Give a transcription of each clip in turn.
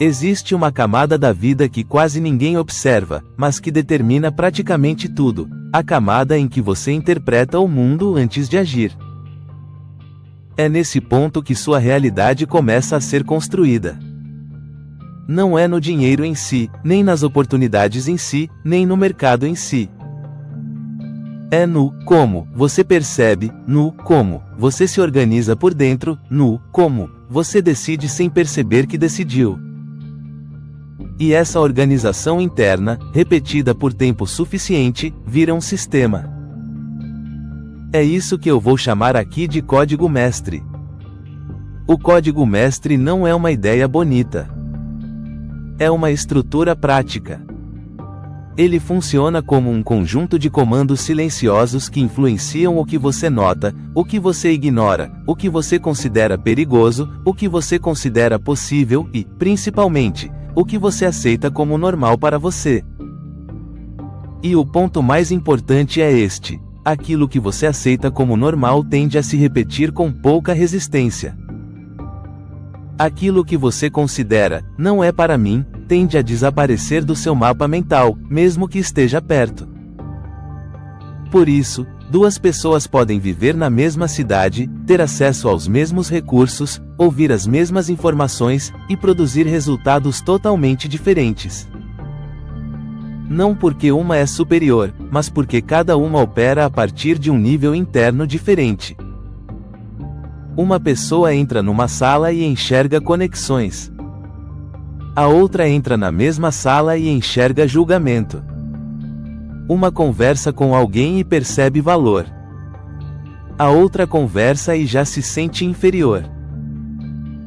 Existe uma camada da vida que quase ninguém observa, mas que determina praticamente tudo, a camada em que você interpreta o mundo antes de agir. É nesse ponto que sua realidade começa a ser construída. Não é no dinheiro em si, nem nas oportunidades em si, nem no mercado em si. É no como você percebe, no como você se organiza por dentro, no como você decide sem perceber que decidiu. E essa organização interna, repetida por tempo suficiente, vira um sistema. É isso que eu vou chamar aqui de código mestre. O código mestre não é uma ideia bonita. É uma estrutura prática. Ele funciona como um conjunto de comandos silenciosos que influenciam o que você nota, o que você ignora, o que você considera perigoso, o que você considera possível e, principalmente, o que você aceita como normal para você. E o ponto mais importante é este: aquilo que você aceita como normal tende a se repetir com pouca resistência. Aquilo que você considera, não é para mim, tende a desaparecer do seu mapa mental, mesmo que esteja perto. Por isso, duas pessoas podem viver na mesma cidade, ter acesso aos mesmos recursos, ouvir as mesmas informações, e produzir resultados totalmente diferentes. Não porque uma é superior, mas porque cada uma opera a partir de um nível interno diferente. Uma pessoa entra numa sala e enxerga conexões. A outra entra na mesma sala e enxerga julgamento. Uma conversa com alguém e percebe valor. A outra conversa e já se sente inferior.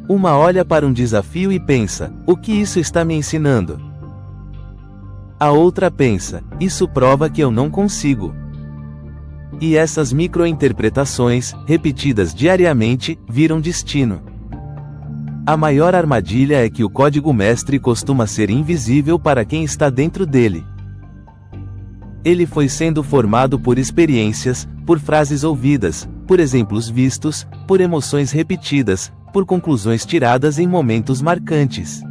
Uma olha para um desafio e pensa: o que isso está me ensinando? A outra pensa: isso prova que eu não consigo. E essas microinterpretações, repetidas diariamente, viram destino. A maior armadilha é que o código mestre costuma ser invisível para quem está dentro dele. Ele foi sendo formado por experiências, por frases ouvidas, por exemplos vistos, por emoções repetidas, por conclusões tiradas em momentos marcantes.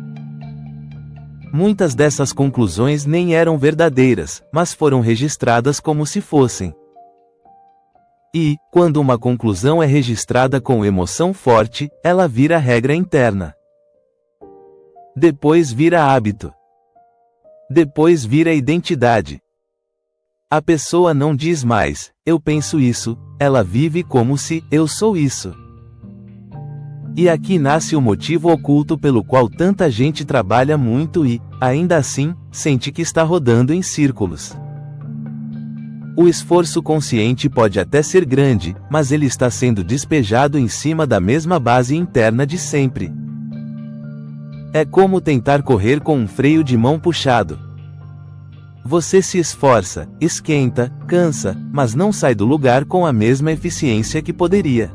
Muitas dessas conclusões nem eram verdadeiras, mas foram registradas como se fossem. E, quando uma conclusão é registrada com emoção forte, ela vira regra interna. Depois vira hábito. Depois vira identidade. A pessoa não diz mais: eu penso isso, ela vive como se eu sou isso. E aqui nasce o motivo oculto pelo qual tanta gente trabalha muito e, ainda assim, sente que está rodando em círculos. O esforço consciente pode até ser grande, mas ele está sendo despejado em cima da mesma base interna de sempre. É como tentar correr com um freio de mão puxado. Você se esforça, esquenta, cansa, mas não sai do lugar com a mesma eficiência que poderia.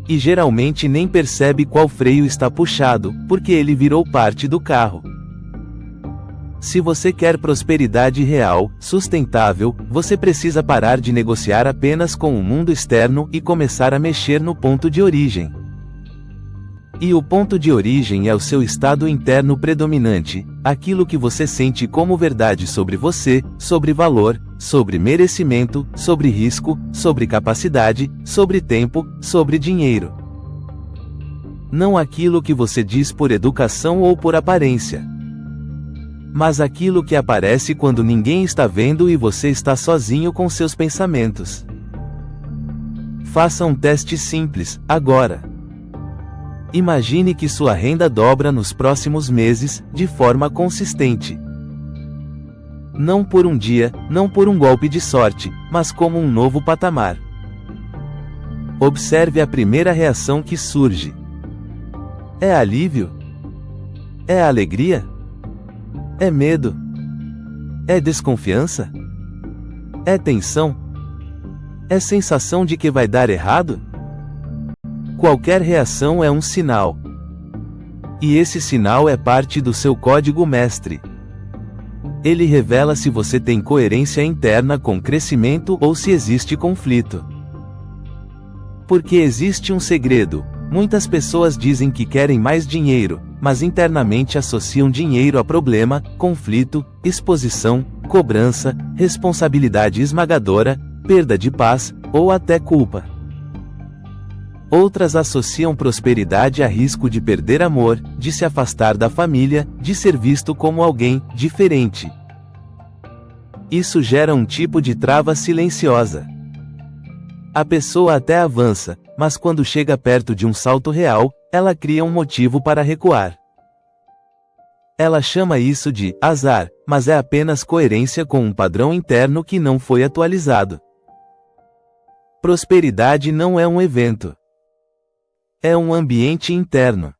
E geralmente nem percebe qual freio está puxado, porque ele virou parte do carro. Se você quer prosperidade real, sustentável, você precisa parar de negociar apenas com o mundo externo e começar a mexer no ponto de origem. E o ponto de origem é o seu estado interno predominante, aquilo que você sente como verdade sobre você, sobre valor, sobre merecimento, sobre risco, sobre capacidade, sobre tempo, sobre dinheiro. Não aquilo que você diz por educação ou por aparência. Mas aquilo que aparece quando ninguém está vendo e você está sozinho com seus pensamentos. Faça um teste simples, agora. Imagine que sua renda dobra nos próximos meses, de forma consistente. Não por um dia, não por um golpe de sorte, mas como um novo patamar. Observe a primeira reação que surge. É alívio? É alegria? É medo? É desconfiança? É tensão? É sensação de que vai dar errado? Qualquer reação é um sinal. E esse sinal é parte do seu código mestre. Ele revela se você tem coerência interna com crescimento ou se existe conflito. Porque existe um segredo. Muitas pessoas dizem que querem mais dinheiro, mas internamente associam dinheiro a problema, conflito, exposição, cobrança, responsabilidade esmagadora, perda de paz, ou até culpa. Outras associam prosperidade a risco de perder amor, de se afastar da família, de ser visto como alguém diferente. Isso gera um tipo de trava silenciosa. A pessoa até avança, mas quando chega perto de um salto real, ela cria um motivo para recuar. Ela chama isso de azar, mas é apenas coerência com um padrão interno que não foi atualizado. Prosperidade não é um evento. É um ambiente interno.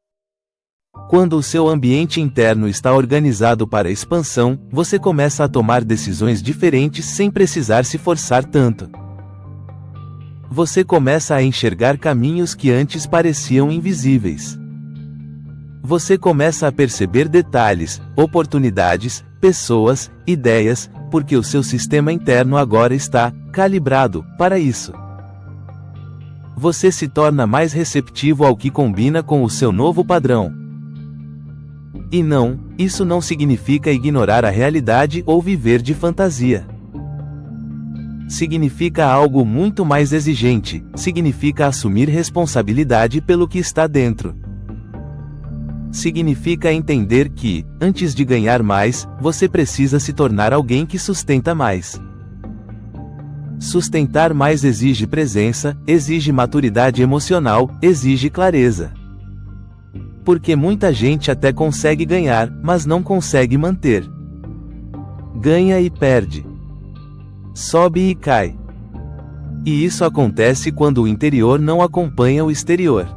Quando o seu ambiente interno está organizado para expansão, você começa a tomar decisões diferentes sem precisar se forçar tanto. Você começa a enxergar caminhos que antes pareciam invisíveis. Você começa a perceber detalhes, oportunidades, pessoas, ideias, porque o seu sistema interno agora está calibrado para isso. Você se torna mais receptivo ao que combina com o seu novo padrão. E não, isso não significa ignorar a realidade ou viver de fantasia. Significa algo muito mais exigente, significa assumir responsabilidade pelo que está dentro. Significa entender que, antes de ganhar mais, você precisa se tornar alguém que sustenta mais. Sustentar mais exige presença, exige maturidade emocional, exige clareza. Porque muita gente até consegue ganhar, mas não consegue manter. Ganha e perde. Sobe e cai. E isso acontece quando o interior não acompanha o exterior.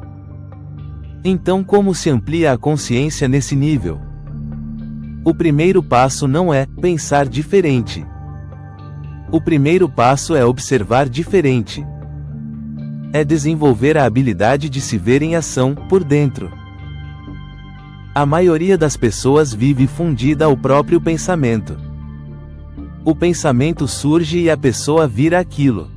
Então, como se amplia a consciência nesse nível? O primeiro passo não é pensar diferente. O primeiro passo é observar diferente. É desenvolver a habilidade de se ver em ação, por dentro. A maioria das pessoas vive fundida ao próprio pensamento. O pensamento surge e a pessoa vira aquilo.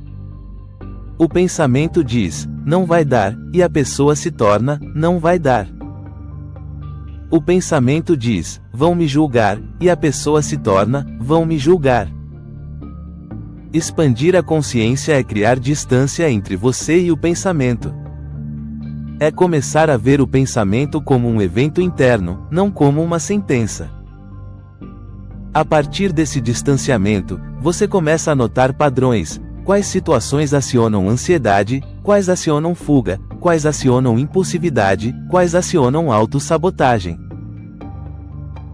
O pensamento diz, não vai dar, e a pessoa se torna, não vai dar. O pensamento diz, vão me julgar, e a pessoa se torna, vão me julgar. Expandir a consciência é criar distância entre você e o pensamento. É começar a ver o pensamento como um evento interno, não como uma sentença. A partir desse distanciamento, você começa a notar padrões, quais situações acionam ansiedade, quais acionam fuga, quais acionam impulsividade, quais acionam autossabotagem.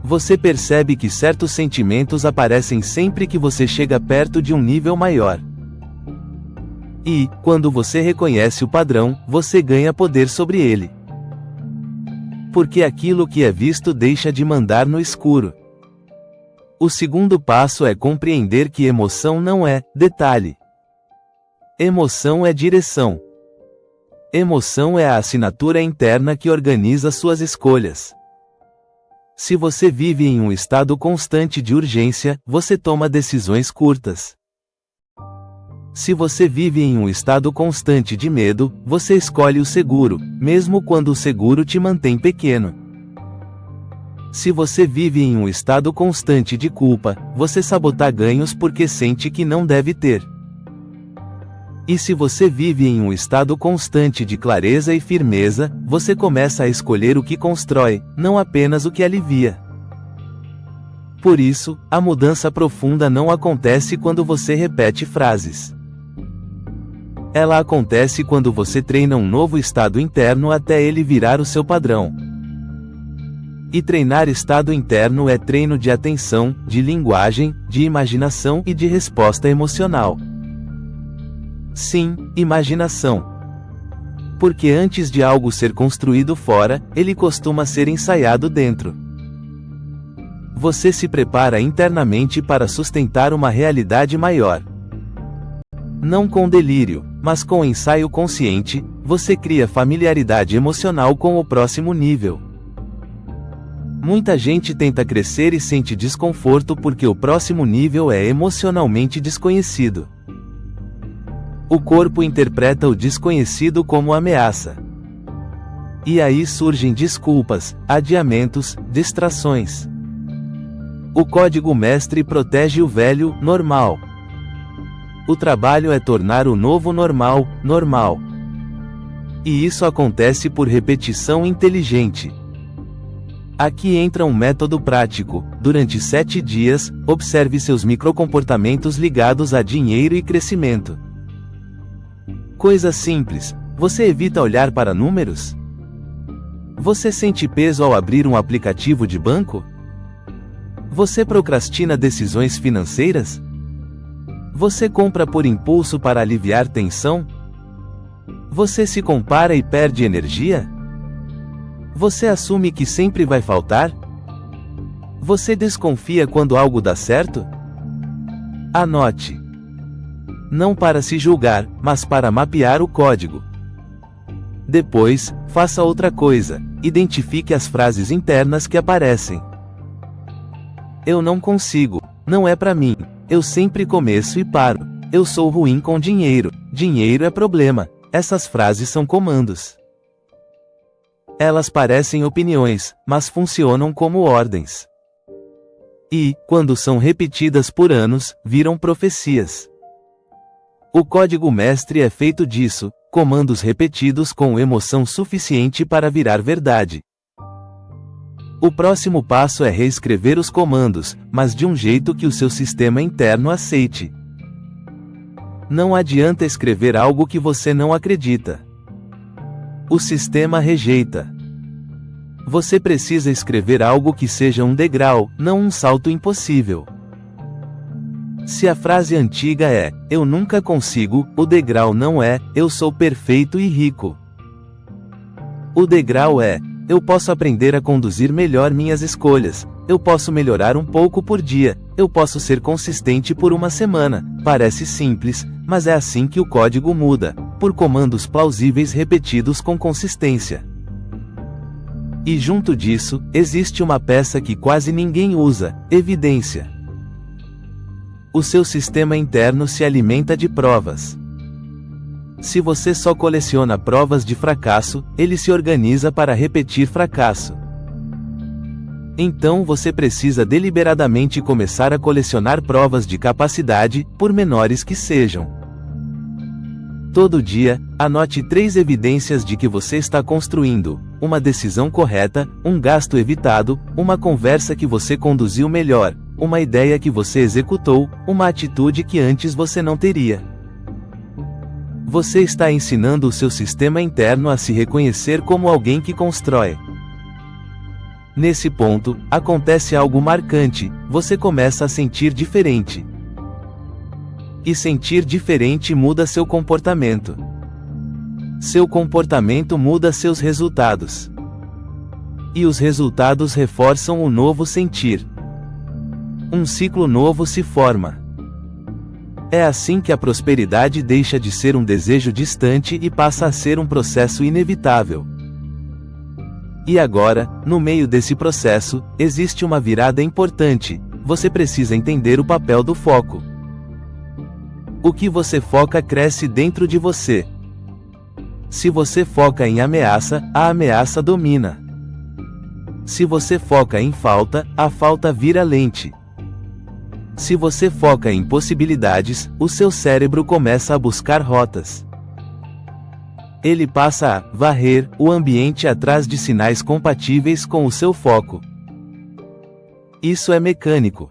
Você percebe que certos sentimentos aparecem sempre que você chega perto de um nível maior. E, quando você reconhece o padrão, você ganha poder sobre ele. Porque aquilo que é visto deixa de mandar no escuro. O segundo passo é compreender que emoção não é detalhe. Emoção é direção. Emoção é a assinatura interna que organiza suas escolhas. Se você vive em um estado constante de urgência, você toma decisões curtas. Se você vive em um estado constante de medo, você escolhe o seguro, mesmo quando o seguro te mantém pequeno. Se você vive em um estado constante de culpa, você sabota ganhos porque sente que não deve ter. E se você vive em um estado constante de clareza e firmeza, você começa a escolher o que constrói, não apenas o que alivia. Por isso, a mudança profunda não acontece quando você repete frases. Ela acontece quando você treina um novo estado interno até ele virar o seu padrão. E treinar estado interno é treino de atenção, de linguagem, de imaginação e de resposta emocional. Sim, imaginação. Porque antes de algo ser construído fora, ele costuma ser ensaiado dentro. Você se prepara internamente para sustentar uma realidade maior. Não com delírio, mas com ensaio consciente, você cria familiaridade emocional com o próximo nível. Muita gente tenta crescer e sente desconforto porque o próximo nível é emocionalmente desconhecido. O corpo interpreta o desconhecido como ameaça. E aí surgem desculpas, adiamentos, distrações. O código mestre protege o velho, normal. O trabalho é tornar o novo normal, normal. E isso acontece por repetição inteligente. Aqui entra um método prático. Durante 7 dias, observe seus microcomportamentos ligados a dinheiro e crescimento. Coisa simples. Você evita olhar para números? Você sente peso ao abrir um aplicativo de banco? Você procrastina decisões financeiras? Você compra por impulso para aliviar tensão? Você se compara e perde energia? Você assume que sempre vai faltar? Você desconfia quando algo dá certo? Anote. Não para se julgar, mas para mapear o código. Depois, faça outra coisa. Identifique as frases internas que aparecem. Eu não consigo. Não é para mim. Eu sempre começo e paro. Eu sou ruim com dinheiro. Dinheiro é problema. Essas frases são comandos. Elas parecem opiniões, mas funcionam como ordens. E, quando são repetidas por anos, viram profecias. O código mestre é feito disso, comandos repetidos com emoção suficiente para virar verdade. O próximo passo é reescrever os comandos, mas de um jeito que o seu sistema interno aceite. Não adianta escrever algo que você não acredita. O sistema rejeita. Você precisa escrever algo que seja um degrau, não um salto impossível. Se a frase antiga é, eu nunca consigo, o degrau não é, eu sou perfeito e rico. O degrau é, eu posso aprender a conduzir melhor minhas escolhas, eu posso melhorar um pouco por dia, eu posso ser consistente por uma semana. Parece simples, mas é assim que o código muda, por comandos plausíveis repetidos com consistência. E junto disso, existe uma peça que quase ninguém usa, evidência. O seu sistema interno se alimenta de provas. Se você só coleciona provas de fracasso, ele se organiza para repetir fracasso. Então você precisa deliberadamente começar a colecionar provas de capacidade, por menores que sejam. Todo dia, anote 3 evidências de que você está construindo: uma decisão correta, um gasto evitado, uma conversa que você conduziu melhor, uma ideia que você executou, uma atitude que antes você não teria. Você está ensinando o seu sistema interno a se reconhecer como alguém que constrói. Nesse ponto, acontece algo marcante: você começa a sentir diferente. E sentir diferente muda seu comportamento. Seu comportamento muda seus resultados. E os resultados reforçam o novo sentir. Um ciclo novo se forma. É assim que a prosperidade deixa de ser um desejo distante e passa a ser um processo inevitável. E agora, no meio desse processo, existe uma virada importante: você precisa entender o papel do foco. O que você foca cresce dentro de você. Se você foca em ameaça, a ameaça domina. Se você foca em falta, a falta vira lente. Se você foca em possibilidades, o seu cérebro começa a buscar rotas. Ele passa a varrer o ambiente atrás de sinais compatíveis com o seu foco. Isso é mecânico.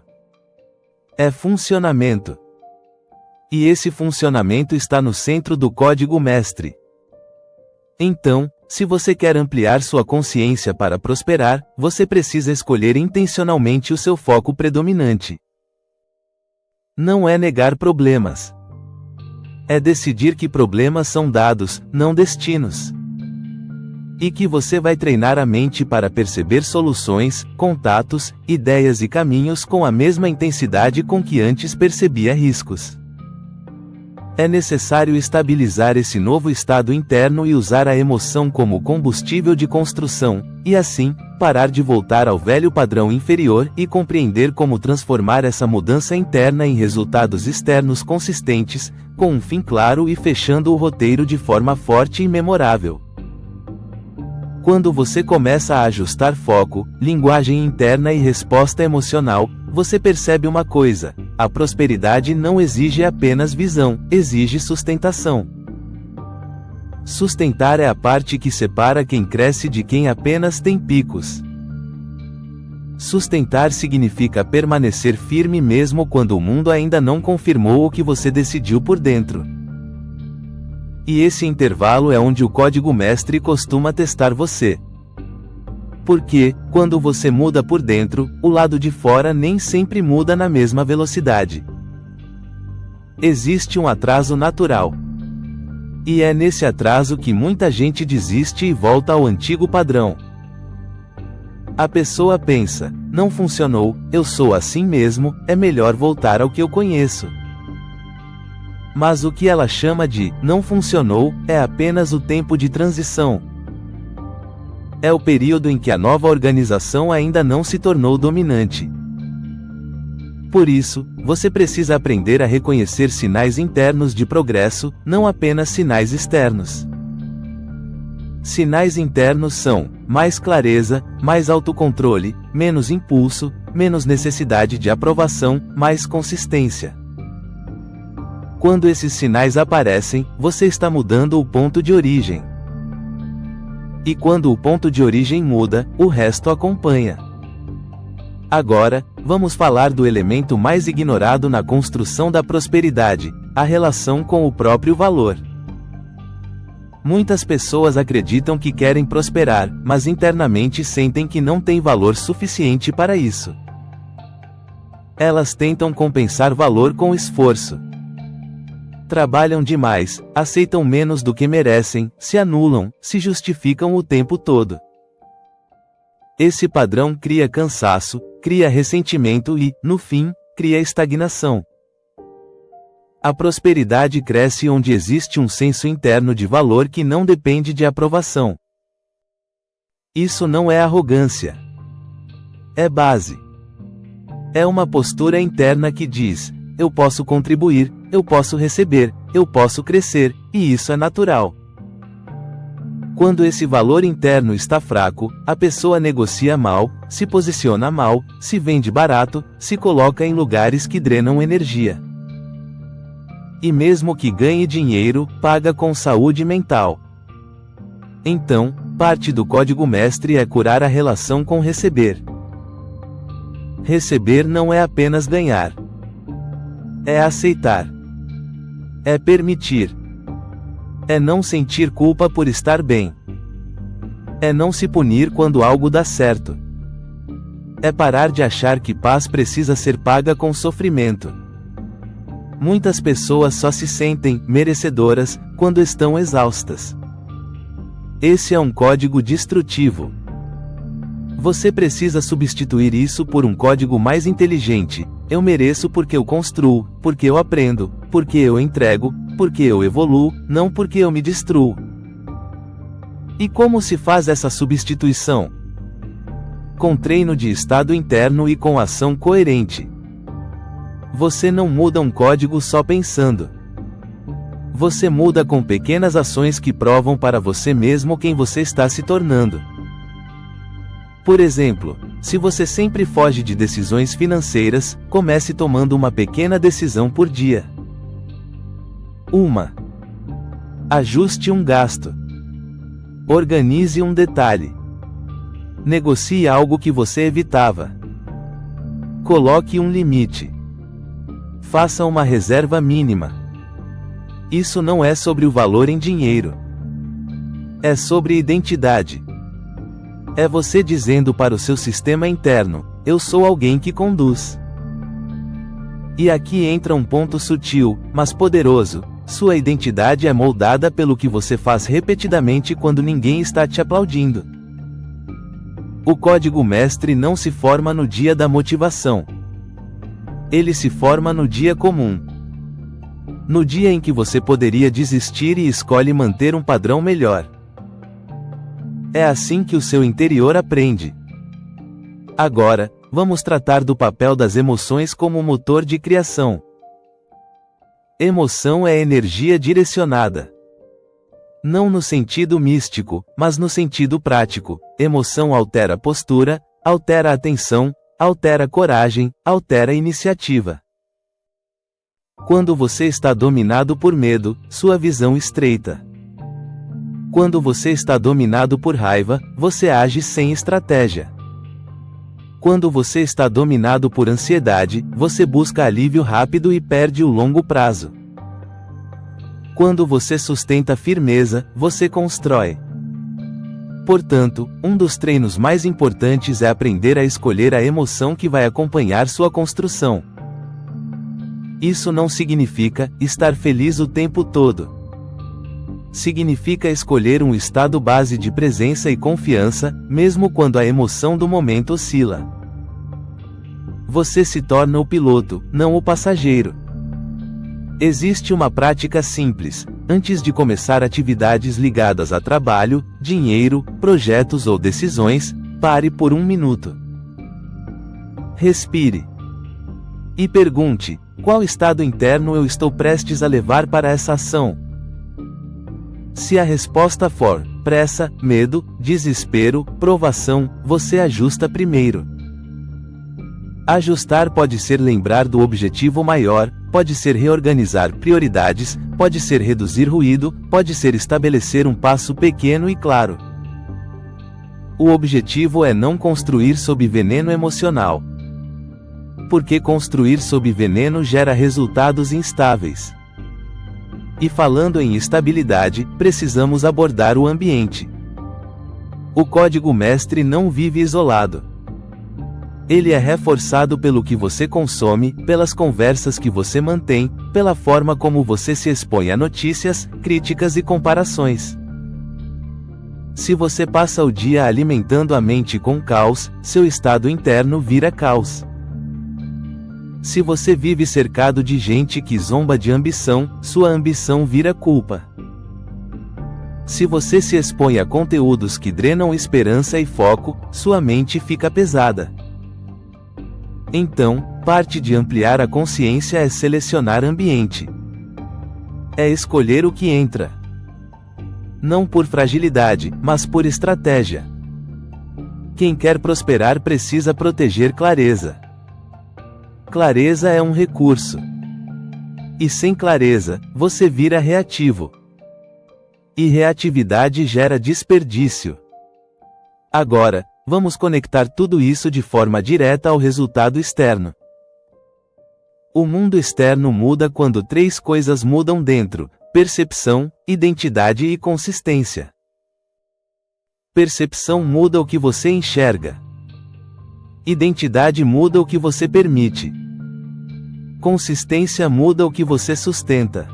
É funcionamento. E esse funcionamento está no centro do código mestre. Então, se você quer ampliar sua consciência para prosperar, você precisa escolher intencionalmente o seu foco predominante. Não é negar problemas. É decidir que problemas são dados, não destinos. E que você vai treinar a mente para perceber soluções, contatos, ideias e caminhos com a mesma intensidade com que antes percebia riscos. É necessário estabilizar esse novo estado interno e usar a emoção como combustível de construção, e assim, parar de voltar ao velho padrão inferior e compreender como transformar essa mudança interna em resultados externos consistentes, com um fim claro e fechando o roteiro de forma forte e memorável. Quando você começa a ajustar foco, linguagem interna e resposta emocional, você percebe uma coisa: a prosperidade não exige apenas visão, exige sustentação. Sustentar é a parte que separa quem cresce de quem apenas tem picos. Sustentar significa permanecer firme mesmo quando o mundo ainda não confirmou o que você decidiu por dentro. E esse intervalo é onde o código mestre costuma testar você. Porque, quando você muda por dentro, o lado de fora nem sempre muda na mesma velocidade. Existe um atraso natural. E é nesse atraso que muita gente desiste e volta ao antigo padrão. A pessoa pensa: não funcionou, eu sou assim mesmo, é melhor voltar ao que eu conheço. Mas o que ela chama de não funcionou é apenas o tempo de transição. É o período em que a nova organização ainda não se tornou dominante. Por isso, você precisa aprender a reconhecer sinais internos de progresso, não apenas sinais externos. Sinais internos são mais clareza, mais autocontrole, menos impulso, menos necessidade de aprovação, mais consistência. Quando esses sinais aparecem, você está mudando o ponto de origem. E quando o ponto de origem muda, o resto acompanha. Agora, vamos falar do elemento mais ignorado na construção da prosperidade: a relação com o próprio valor. Muitas pessoas acreditam que querem prosperar, mas internamente sentem que não têm valor suficiente para isso. Elas tentam compensar valor com esforço. Trabalham demais, aceitam menos do que merecem, se anulam, se justificam o tempo todo. Esse padrão cria cansaço, cria ressentimento e, no fim, cria estagnação. A prosperidade cresce onde existe um senso interno de valor que não depende de aprovação. Isso não é arrogância. É base. É uma postura interna que diz: eu posso contribuir, eu posso receber, eu posso crescer, e isso é natural. Quando esse valor interno está fraco, a pessoa negocia mal, se posiciona mal, se vende barato, se coloca em lugares que drenam energia. E mesmo que ganhe dinheiro, paga com saúde mental. Então, parte do código mestre é curar a relação com receber. Receber não é apenas ganhar. É aceitar. É permitir. É não sentir culpa por estar bem. É não se punir quando algo dá certo. É parar de achar que paz precisa ser paga com sofrimento. Muitas pessoas só se sentem merecedoras quando estão exaustas. Esse é um código destrutivo. Você precisa substituir isso por um código mais inteligente: eu mereço porque eu construo, porque eu aprendo, porque eu entrego, porque eu evoluo, não porque eu me destruo. E como se faz essa substituição? Com treino de estado interno e com ação coerente. Você não muda um código só pensando. Você muda com pequenas ações que provam para você mesmo quem você está se tornando. Por exemplo, se você sempre foge de decisões financeiras, comece tomando uma pequena decisão por dia. 1. Ajuste um gasto. Organize um detalhe. Negocie algo que você evitava. Coloque um limite. Faça uma reserva mínima. Isso não é sobre o valor em dinheiro. É sobre identidade. É você dizendo para o seu sistema interno: eu sou alguém que conduz. E aqui entra um ponto sutil, mas poderoso: sua identidade é moldada pelo que você faz repetidamente quando ninguém está te aplaudindo. O código mestre não se forma no dia da motivação. Ele se forma no dia comum. No dia em que você poderia desistir e escolhe manter um padrão melhor. É assim que o seu interior aprende. Agora, vamos tratar do papel das emoções como motor de criação. Emoção é energia direcionada. Não no sentido místico, mas no sentido prático. Emoção altera postura, altera atenção, altera coragem, altera iniciativa. Quando você está dominado por medo, sua visão estreita. Quando você está dominado por raiva, você age sem estratégia. Quando você está dominado por ansiedade, você busca alívio rápido e perde o longo prazo. Quando você sustenta firmeza, você constrói. Portanto, um dos treinos mais importantes é aprender a escolher a emoção que vai acompanhar sua construção. Isso não significa estar feliz o tempo todo. Significa escolher um estado base de presença e confiança, mesmo quando a emoção do momento oscila. Você se torna o piloto, não o passageiro. Existe uma prática simples. Antes de começar atividades ligadas a trabalho, dinheiro, projetos ou decisões, pare por 1 minuto. Respire. E pergunte: qual estado interno eu estou prestes a levar para essa ação? Se a resposta for pressa, medo, desespero, provação, você ajusta primeiro. Ajustar pode ser lembrar do objetivo maior, pode ser reorganizar prioridades, pode ser reduzir ruído, pode ser estabelecer um passo pequeno e claro. O objetivo é não construir sob veneno emocional. Porque construir sob veneno gera resultados instáveis. E falando em estabilidade, precisamos abordar o ambiente. O código mestre não vive isolado. Ele é reforçado pelo que você consome, pelas conversas que você mantém, pela forma como você se expõe a notícias, críticas e comparações. Se você passa o dia alimentando a mente com caos, seu estado interno vira caos. Se você vive cercado de gente que zomba de ambição, sua ambição vira culpa. Se você se expõe a conteúdos que drenam esperança e foco, sua mente fica pesada. Então, parte de ampliar a consciência é selecionar ambiente. É escolher o que entra. Não por fragilidade, mas por estratégia. Quem quer prosperar precisa proteger clareza. Clareza é um recurso. E sem clareza, você vira reativo. E reatividade gera desperdício. Agora, vamos conectar tudo isso de forma direta ao resultado externo. O mundo externo muda quando 3 coisas mudam dentro: percepção, identidade e consistência. Percepção muda o que você enxerga. Identidade muda o que você permite. Consistência muda o que você sustenta.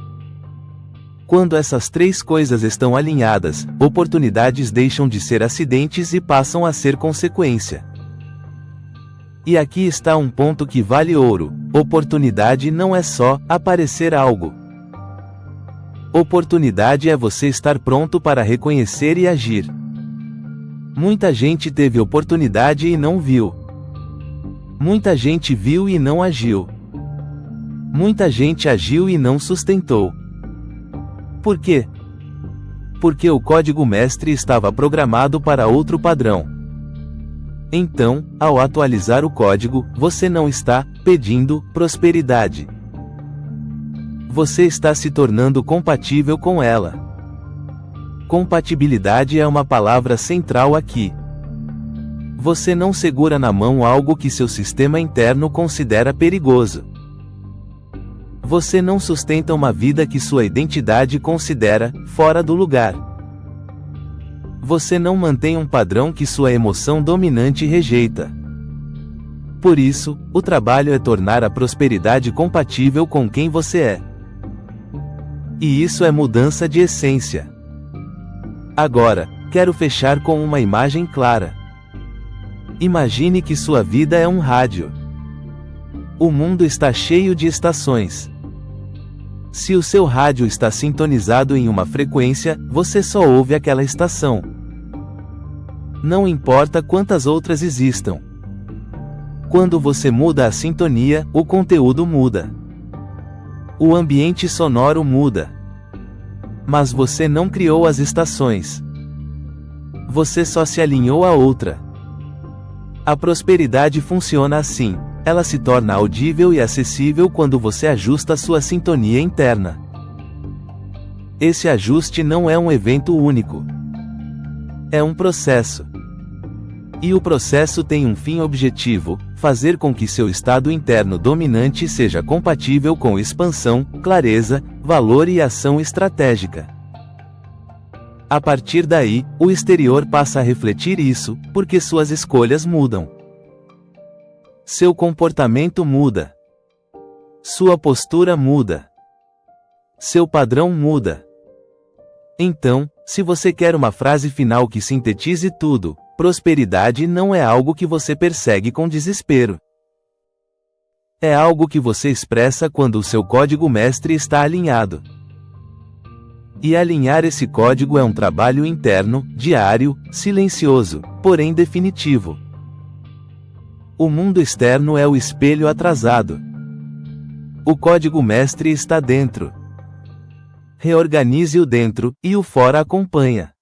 Quando essas 3 coisas estão alinhadas, oportunidades deixam de ser acidentes e passam a ser consequência. E aqui está um ponto que vale ouro: oportunidade não é só aparecer algo. Oportunidade é você estar pronto para reconhecer e agir. Muita gente teve oportunidade e não viu. Muita gente viu e não agiu. Muita gente agiu e não sustentou. Por quê? Porque o código mestre estava programado para outro padrão. Então, ao atualizar o código, você não está pedindo prosperidade. Você está se tornando compatível com ela. Compatibilidade é uma palavra central aqui. Você não segura na mão algo que seu sistema interno considera perigoso. Você não sustenta uma vida que sua identidade considera fora do lugar. Você não mantém um padrão que sua emoção dominante rejeita. Por isso, o trabalho é tornar a prosperidade compatível com quem você é. E isso é mudança de essência. Agora, quero fechar com uma imagem clara. Imagine que sua vida é um rádio. O mundo está cheio de estações. Se o seu rádio está sintonizado em uma frequência, você só ouve aquela estação. Não importa quantas outras existam. Quando você muda a sintonia, o conteúdo muda. O ambiente sonoro muda. Mas você não criou as estações. Você só se alinhou a outra. A prosperidade funciona assim. Ela se torna audível e acessível quando você ajusta sua sintonia interna. Esse ajuste não é um evento único. É um processo. E o processo tem um fim objetivo: fazer com que seu estado interno dominante seja compatível com expansão, clareza, valor e ação estratégica. A partir daí, o exterior passa a refletir isso, porque suas escolhas mudam. Seu comportamento muda. Sua postura muda. Seu padrão muda. Então, se você quer uma frase final que sintetize tudo, prosperidade não é algo que você persegue com desespero. É algo que você expressa quando o seu código mestre está alinhado. E alinhar esse código é um trabalho interno, diário, silencioso, porém definitivo. O mundo externo é o espelho atrasado. O código mestre está dentro. Reorganize o dentro, e o fora acompanha.